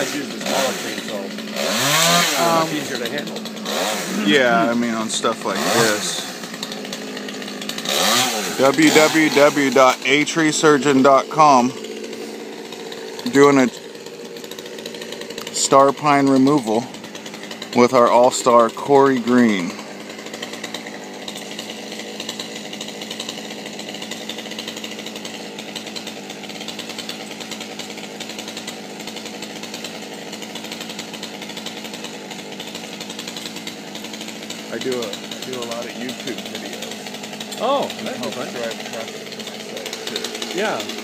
guys use the smaller chainsaw. It's easier to handle. Yeah, I mean on stuff like this. www.atreesurgeon.com. Doing a star pine removal with our all-star Corey Green. I do a lot of YouTube videos. Oh, that's help fun. drive traffic to my site too. Yeah. Okay.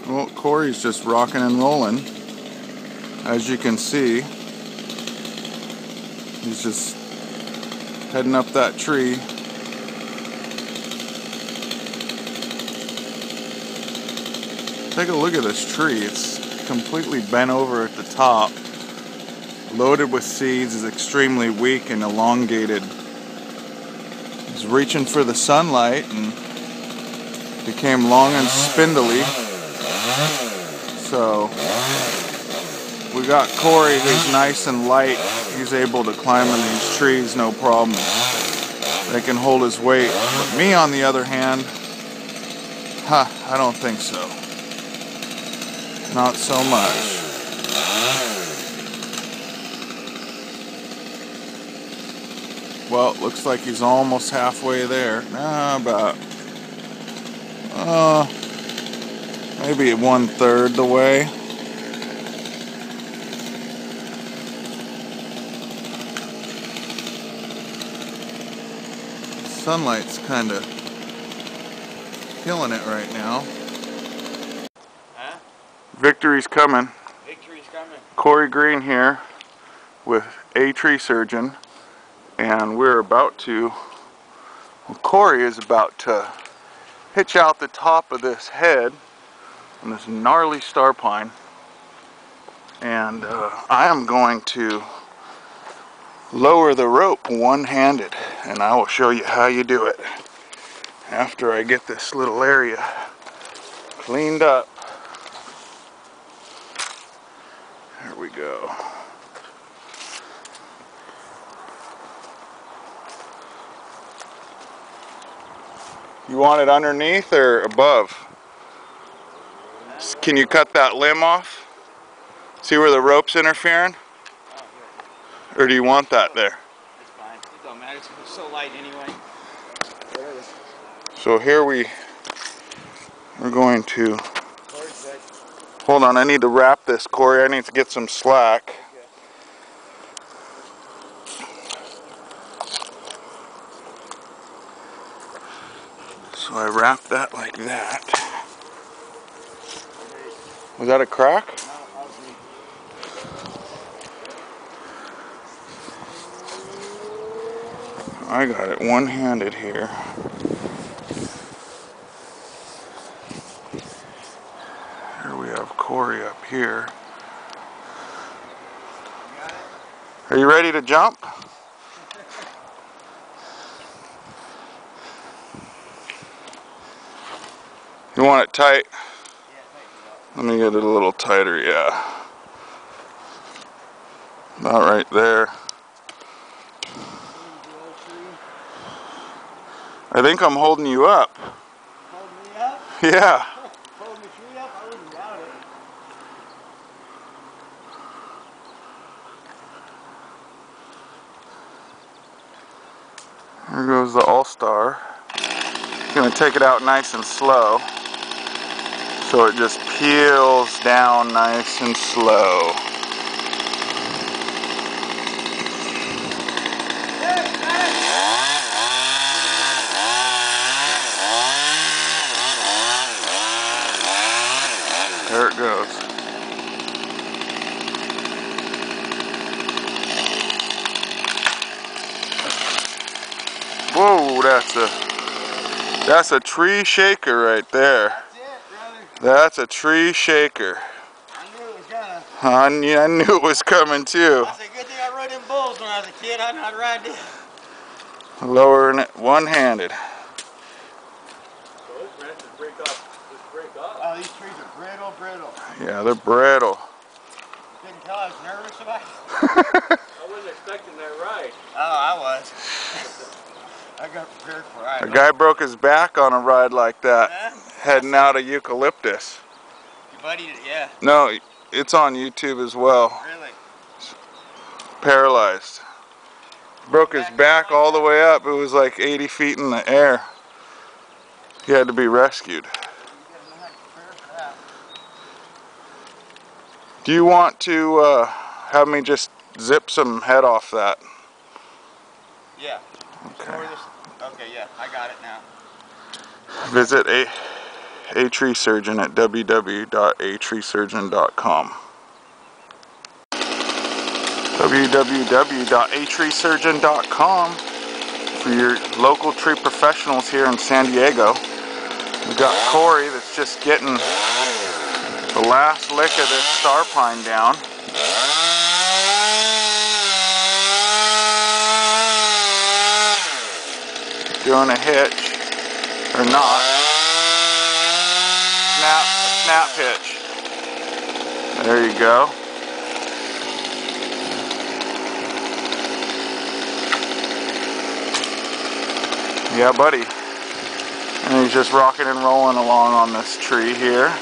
Well, Corey's just rocking and rolling. As you can see, he's just heading up that tree. Take a look at this tree. It's completely bent over at the top, loaded with seeds, is extremely weak and elongated. He's reaching for the sunlight and became long and spindly. So we got Corey, who's nice and light. He's able to climb in these trees no problem. They can hold his weight. But me, on the other hand, I don't think so. Not so much. Well, looks like he's almost halfway there. About maybe 1/3 the way. Sunlight's kind of killing it right now. Huh? Victory's coming. Victory's coming. Corey Green here with A Tree Surgeon, and we're about to, well, Corey is about to hitch out the top of this head on this gnarly star pine, and I am going to lower the rope one-handed, and I will show you how you do it after I get this little area cleaned up. There we go. You want it underneath or above? Can you cut that limb off? See where the rope's interfering? Or do you want that there? It's fine. It don't matter. It's so light anyway. So here we're going to, hold on, I need to wrap this, Corey. I need to get some slack. So I wrap that like that. Was that a crack? I got it one-handed here. Here we have Corey up here. Are you ready to jump? You want it tight? Let me get it a little tighter, yeah. About right there. I think I'm holding you up. Hold me up? Yeah. Hold me Here goes the All-Star. Gonna take it out nice and slow, so it just peels down nice and slow. There it goes. Whoa, that's a tree shaker right there. That's it, brother. That's a tree shaker. I knew it was gonna. I knew it was coming too. That's a good thing I rode them bulls when I was a kid. I know how to ride this. Lowering it one-handed. So those branches break off. Oh, these trees are brittle. Yeah, they're brittle. You couldn't tell I was nervous about it? I wasn't expecting that ride. Oh, I was. I got prepared for it. A guy broke his back on a ride like that, heading out of Eucalyptus. Your buddy, yeah. No, it's on YouTube as well. Really? Paralyzed. Broke his back all the way up. It was like 80 feet in the air. He had to be rescued. Do you want to have me just zip some head off that? Yeah. Okay. Okay, yeah, I got it now. Visit a tree surgeon at www.atreesurgeon.com. www.atreesurgeon.com for your local tree professionals here in San Diego. We've got Corey that's just getting the last lick of this star pine down. Doing a hitch, or not. Snap hitch. There you go. Yeah, buddy. And he's just rocking and rolling along on this tree here.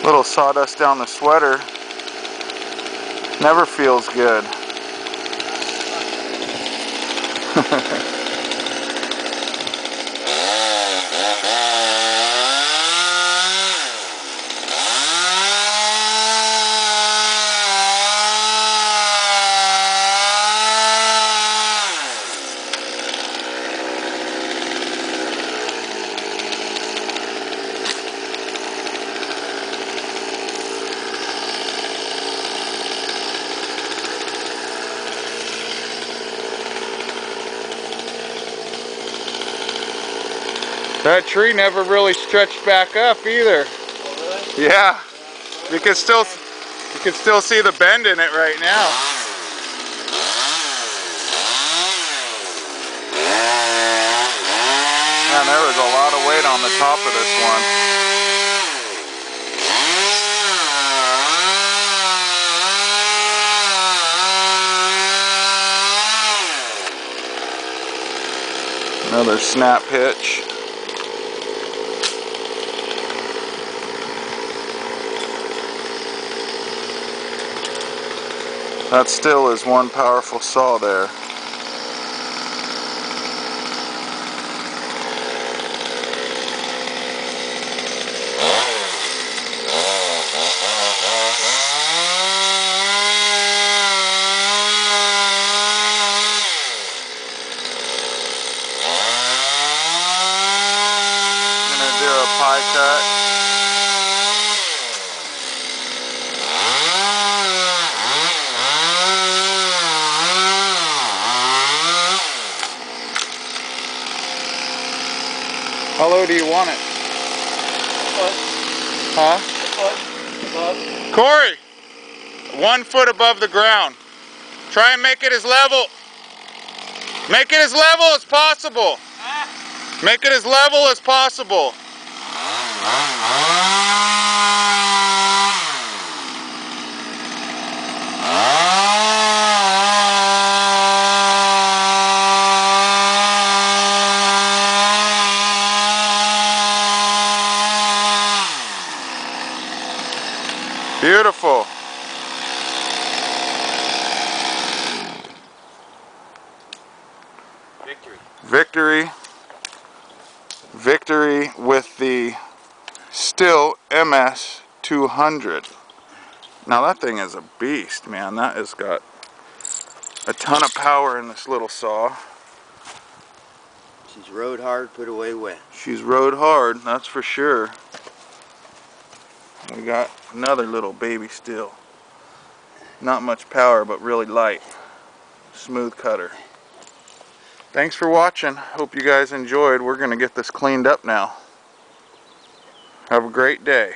Little sawdust down the sweater never feels good. That tree never really stretched back up either. Oh, really? Yeah. You can still see the bend in it right now. Man, there was a lot of weight on the top of this one. Another snap hitch. That still is one powerful saw there. Gonna do a pie cut. How low do you want it? Huh? Corey! 1 foot above the ground. Try and make it as level. Make it as level as possible. Make it as level as possible. Victory. Victory with the Stihl MS 200. Now that thing is a beast, man. That has got a ton of power in this little saw. She's rode hard, put away wet. She's rode hard, that's for sure. We got another little baby Stihl. Not much power, but really light. Smooth cutter. Thanks for watching. Hope you guys enjoyed. We're going to get this cleaned up now. Have a great day.